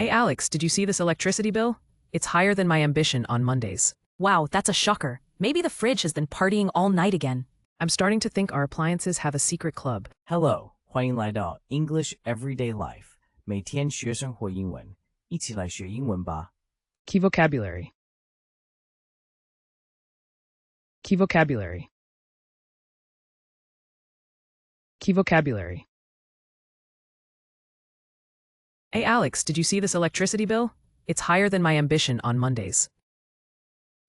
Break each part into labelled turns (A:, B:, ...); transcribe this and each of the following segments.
A: Hey Alex, did you see this electricity bill? It's higher than my ambition on Mondays.
B: Wow, that's a shocker. Maybe the fridge has been partying all night again.
A: I'm starting to think our appliances have a secret club.
C: Hello， 欢迎来到 English Everyday Life， 每天学生活英文，一起来学英文吧。
A: Key vocabulary. Key vocabulary. Key vocabulary. Hey Alex, did you see this electricity bill? It's higher than my ambition on Mondays.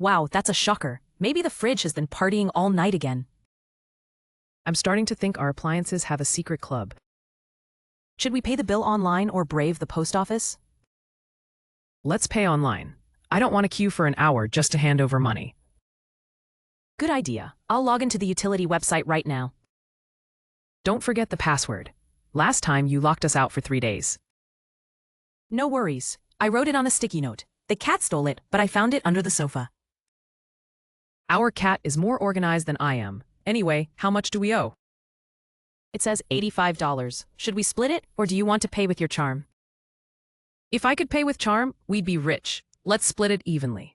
B: Wow, that's a shocker. Maybe the fridge has been partying all night again.
A: I'm starting to think our appliances have a secret club.
B: Should we pay the bill online or brave the post office?
A: Let's pay online. I don't want to queue for an hour just to hand over money.
B: Good idea. I'll log into the utility website right now.
A: Don't forget the password. Last time you locked us out for 3 days.
B: No worries. I wrote it on a sticky note. The cat stole it, but I found it under the sofa.
A: Our cat is more organized than I am. Anyway, how much do we owe?
B: It says $85. Should we split it, or do you want to pay with your charm?
A: If I could pay with charm, we'd be rich. Let's split it evenly.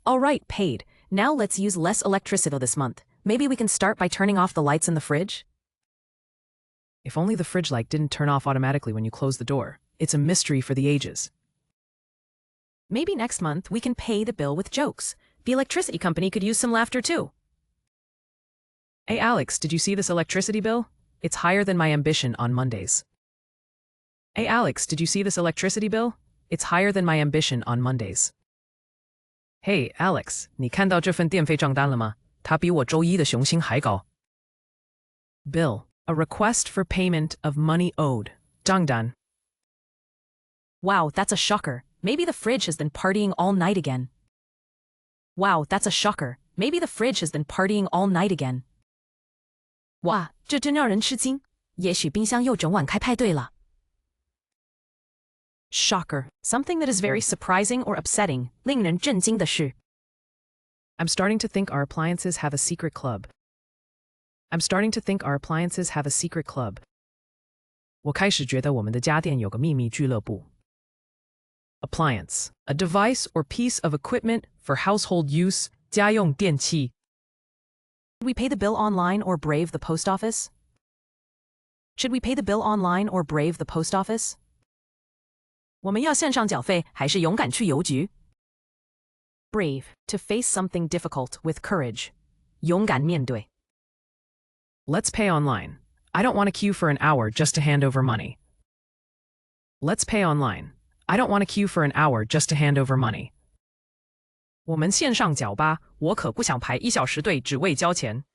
B: All right, paid. Now let's use less electricity this month. Maybe we can start by turning off the lights in the fridge?
A: If only the fridge light didn't turn off automatically when you close the door. It's a mystery for the ages.
B: Maybe next month we can pay the bill with jokes. The electricity company could use some laughter too.
A: Hey Alex, did you see this electricity bill? It's higher than my ambition on Mondays. Hey Alex, did you see this electricity bill? It's higher than my ambition on Mondays. Hey Alex, 你看到这份电费账单了吗？它比我周一的雄心还高。Bill, a request for payment of money owed. 账单。
B: Wow, that's a shocker. Maybe the fridge has been partying all night again. Wow, that's a shocker. Maybe the fridge has been partying all night again. 哇，这真让人吃惊。也许冰箱又整晚开派对了。Shocker, something that is very surprising or upsetting, 令人震惊的事。
A: I'm starting to think our appliances have a secret club. I'm starting to think our appliances have a secret club. 我开始觉得我们的家电有个秘密俱乐部。Appliance, a device or piece of equipment for household use, 家用电器。
B: Should we pay the bill online or brave the post office? Should we pay the bill online or brave the post office? 我们要线上缴费，还是勇敢去邮局？ Brave, to face something difficult with courage. 勇敢面对。
A: Let's pay online. I don't want to queue for an hour just to hand over money. Let's pay online. I don't want to queue for an hour just to hand over money. 我们线上缴吧，我可不想排1小时队只为交钱。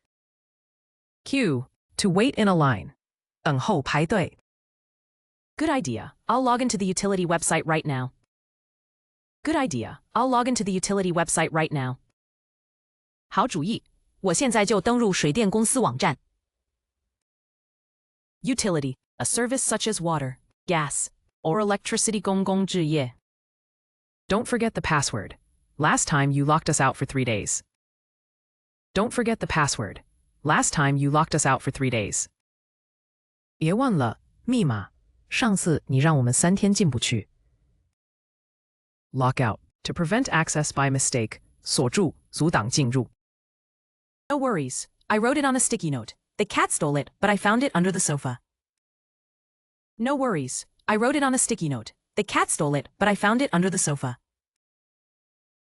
A: Queue, to wait in a line. 等候排队。
B: Good idea. I'll log into the utility website right now. Good idea. I'll log into the utility website right now. 好主意，我现在就登入水电公司网站。Utility, a service such as water, gas, or electricity 公共置业。
A: Don't forget the password. Last time you locked us out for 3 days. Don't forget the password. Last time you locked us out for 3 days. 别忘了密码。上次你让我们3天进不去。Lock out, to prevent access by mistake. 锁住，阻挡进入。
B: No worries. I wrote it on a sticky note. The cat stole it, but I found it under the sofa. No worries. I wrote it on a sticky note. The cat stole it, but I found it under the sofa.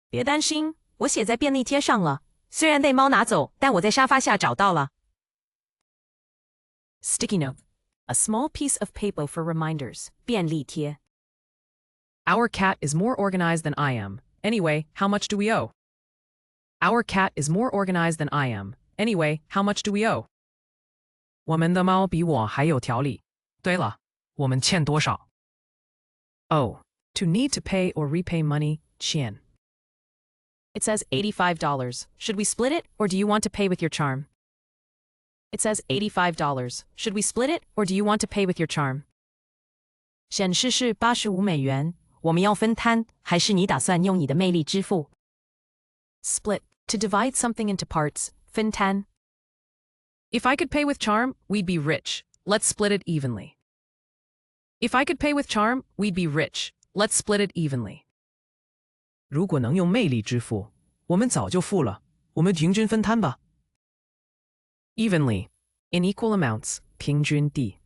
B: 别担心，我写在便利贴上了。虽然被猫拿走，但我在沙发下找到了。Sticky note, a small piece of paper for reminders. 便利贴。
A: Our cat is more organized than I am. Anyway, how much do we owe? Our cat is more organized than I am. Anyway, how much do we owe? 我们的猫比我还有条理。对了，我们欠多少？ Oh, to need to pay or repay money, 欠。
B: It says $85. Should we split it, or do you want to pay with your charm? It says $85. Should we split it, or do you want to pay with your charm? 显示是$85。我们要分摊，还是你打算用你的魅力支付？ Split, to divide something into parts, 分摊。
A: If I could pay with charm, we'd be rich. Let's split it evenly. If I could pay with charm, we'd be rich. Let's split it evenly.
D: 如果能用魅力支付，我们早就付了，我们平均分摊吧。
A: Evenly. In equal amounts. 平均地。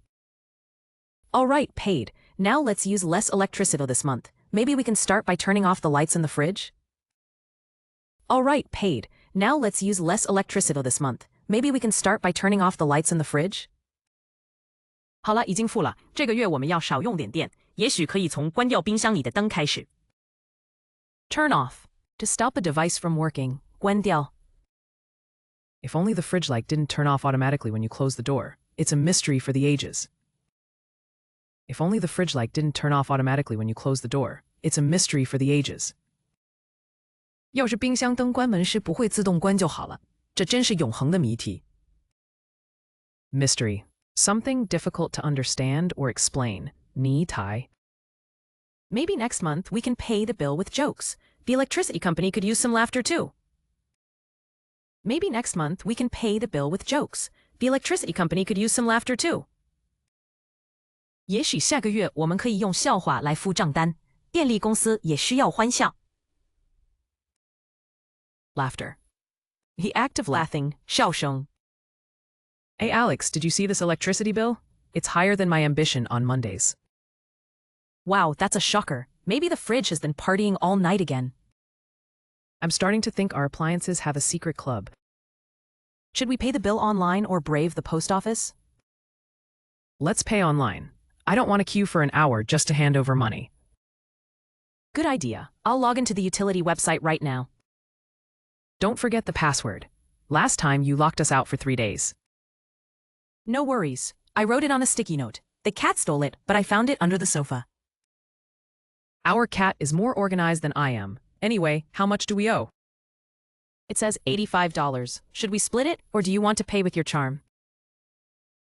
B: All right, paid. Now let's use less electricity this month. Maybe we can start by turning off the lights in the fridge? All right, paid. Now let's use less electricity this month. Maybe we can start by turning off the lights in the fridge?
E: 好了，已经付了。这个月我们要少用点电，也许可以从关掉冰箱里的灯开始。
B: Turn off. To stop a device from working. 关掉。
A: If only the fridge light didn't turn off automatically when you close the door. It's a mystery for the ages. If only the fridge light didn't turn off automatically when you close the door. It's a mystery for the ages.
B: 要是冰箱灯关门时不会自动关就好了，这真是永恒的谜题。
A: Mystery. Something difficult to understand or explain. 谜题。
B: Maybe next month we can pay the bill with jokes. The electricity company could use some laughter too. Maybe next month we can pay the bill with jokes. The electricity company could use some laughter too.
E: 也许下个月我们可以用笑话来付账单，电力公司也需要欢笑。
B: Laughter. The act of laughing, 笑声。
A: Hey Alex, did you see this electricity bill? It's higher than my ambition on Mondays.
B: Wow, that's a shocker. Maybe the fridge has been partying all night again.
A: I'm starting to think our appliances have a secret club.
B: Should we pay the bill online or brave the post office?
A: Let's pay online. I don't want to queue for an hour just to hand over money.
B: Good idea. I'll log into the utility website right now.
A: Don't forget the password. Last time you locked us out for 3 days.
B: No worries. I wrote it on a sticky note. The cat stole it, but I found it under the sofa.
A: Our cat is more organized than I am. Anyway, how much do we owe?
B: It says $85. Should we split it, or do you want to pay with your charm?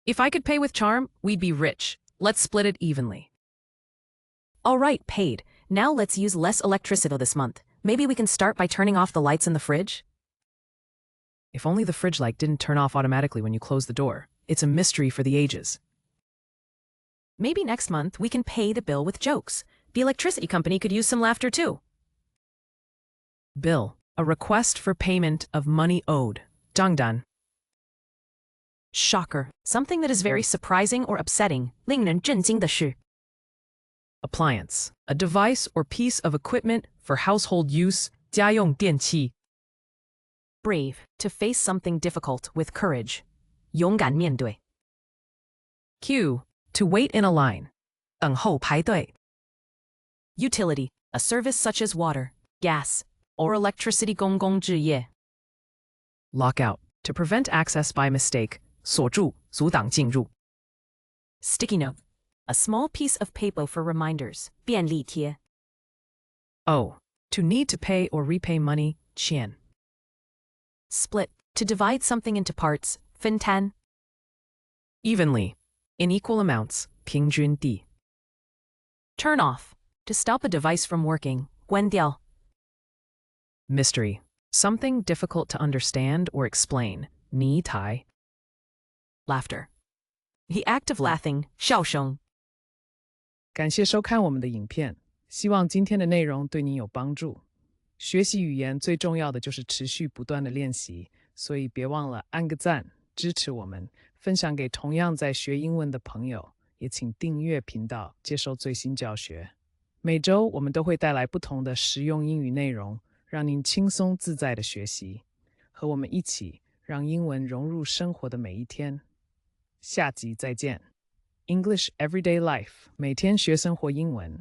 A: If I could pay with charm, we'd be rich. Let's split it evenly.
B: All right, paid. Now let's use less electricity this month. Maybe we can start by turning off the lights in the fridge?
A: If only the fridge light didn't turn off automatically when you close the door. It's a mystery for the ages.
B: Maybe next month we can pay the bill with jokes. The electricity company could use some laughter too.
A: Bill. A request for payment of money owed. 장단.
B: Shocker. Something that is very surprising or upsetting. 令人震惊的事。
A: Appliance. A device or piece of equipment for household use. 家用电器。
B: Brave. To face something difficult with courage. 勇敢面对。
A: Queue. To wait in a line.
B: 等候排队。Utility. A service such as water, gas, or electricity 公共置业。
A: Lockout. To prevent access by mistake. 锁住，阻挡进入。
B: Sticky note. A small piece of paper for reminders. 便利贴。
A: O. To need to pay or repay money. 欠。
B: Split. To divide something into parts. 分摊。
A: Evenly. In equal amounts. 平均地。
B: Turn off. To stop a device from working. 关掉。
A: Mystery. Something difficult to understand or explain. 谜题。
B: Laughter. The act of laughing. 笑声。
D: 感谢收看我们的影片，希望今天的内容对您有帮助。学习语言最重要的就是持续不断的练习，所以别忘了按个赞，支持我们，分享给同样在学英文的朋友，也请订阅频道，接受最新教学。每周我们都会带来不同的实用英语内容，让您轻松自在的学习，和我们一起让英文融入生活的每一天。下集再见。English Everyday Life， 每天学生活英文。